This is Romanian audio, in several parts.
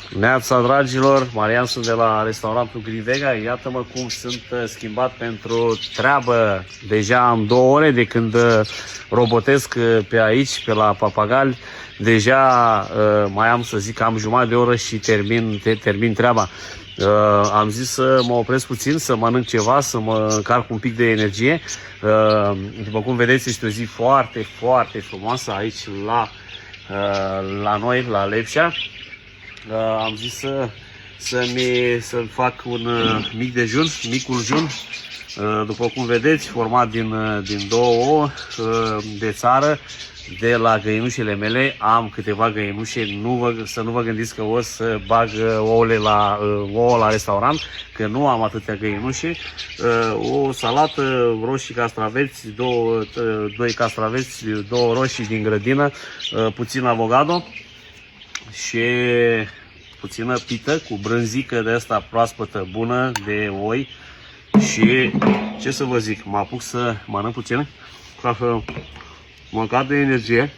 Neața, dragilor, Marian sunt de la restaurantul Green Vega. Iată-mă cum sunt schimbat pentru treabă. Deja am 2 ore de când robotesc pe aici, pe la Papagali. Deja mai am, să zic, am jumătate de oră și termin treaba. Am zis să mă opresc puțin, să mănânc ceva, să mă încarc un pic de energie. După cum vedeți, este o zi foarte, foarte frumoasă aici la noi, la Lepșa. Am zis să fac un mic dejun, micul jun, după cum vedeți, format din 2 ouă de țară. De la găinușele mele am câteva găinușe, să nu vă gândiți că o să bag ouă la restaurant, că nu am atâtea găinușe. O salată, roșii castraveți, 2 castraveți, 2 roșii din grădină, puțin avocado și puțină pită cu brânzică de asta proaspătă, bună, de oi. Și ce să vă zic, mă apuc să mănânc puțin ca să mă cad de energie.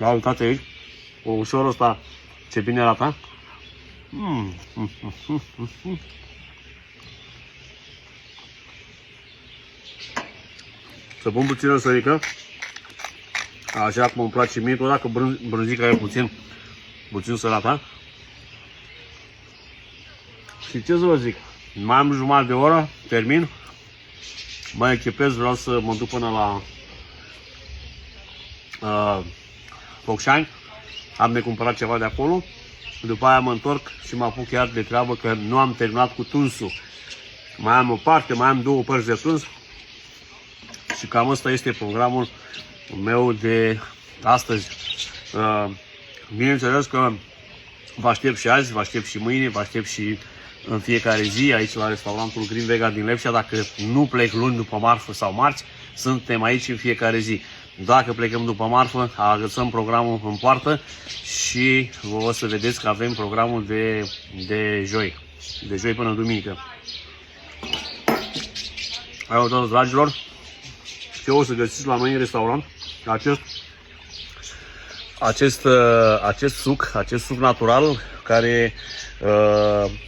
Ia uitați aici, ușorul ăsta ce bine arată. Să pun puțină sărică, așa cum îmi place mie, tot dacă brânzica e puțin sărată. Și ce să vă zic, mai am jumătate de oră, termin, mă echipez, vreau să mă duc până la Focșani, am de cumpărat ceva de acolo, după aia mă întorc și mă apuc chiar de treabă, că nu am terminat cu tunsul. Mai am o parte, mai am 2 părți de tuns și cam ăsta este programul meu de astăzi. Bineînțeles că vă aștept și azi, vă aștept și mâine, vă aștept și în fiecare zi aici la restaurantul Green Vega din Lepșa. Dacă nu plec luni după marfă sau marți, suntem aici în fiecare zi. Dacă plecăm după marfă, agățăm programul în poartă și o să vedeți că avem programul de joi. De joi până duminică. Hai, toți dragilor, ce o să găsiți la noi în restaurant? Acest suc natural care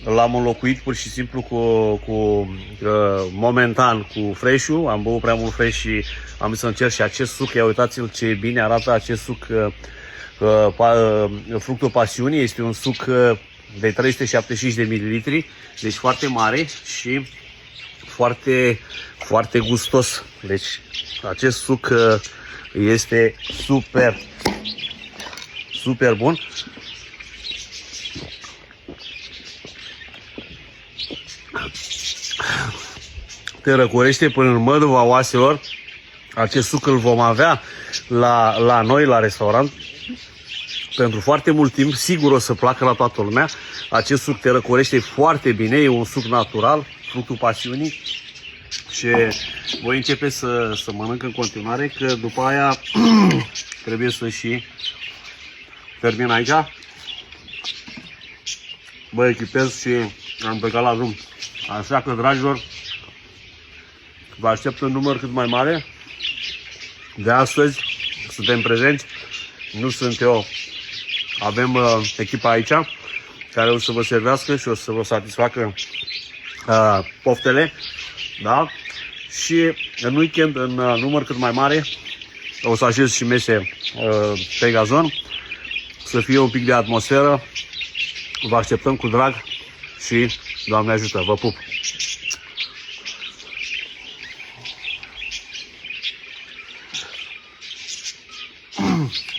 l-am înlocuit pur și simplu momentan cu fresh-ul. Am băut prea mult fresh și am zis să încerc și acest suc. Ia uitați-l ce bine arată acest suc, fructul pasiunii. Este un suc de 375 de ml, deci foarte mare și foarte, foarte gustos. Deci acest suc este super bun. Te răcorește până în măduva oaselor. Acest suc îl vom avea la noi, la restaurant, pentru foarte mult timp. Sigur o să placă la toată lumea. Acest suc te răcorește foarte bine. E un suc natural, fructul pasiunii. Și voi începe să mănânc în continuare, că după aia trebuie să și termin aici. Mă echipez și am plecat la drum. Așa că, dragilor, vă aștept un număr cât mai mare. De astăzi suntem prezenți. Nu sunt eu. Avem echipa aici care o să vă servească și o să vă satisfacă poftele. Da? Și în weekend, în număr cât mai mare, o să așez și mese pe gazon. Să fie un pic de atmosferă. Vă așteptăm cu drag și Doamne ajută, vă pup!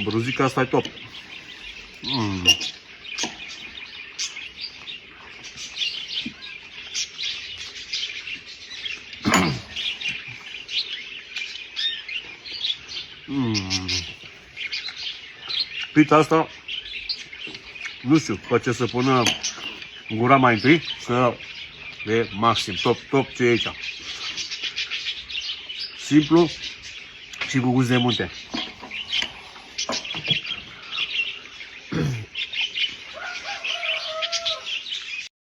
Brânzica asta e top! Pita asta, nu știu, face să pună gura mai întâi, să e maxim, top ce e aici. Simplu și cu gust de munte.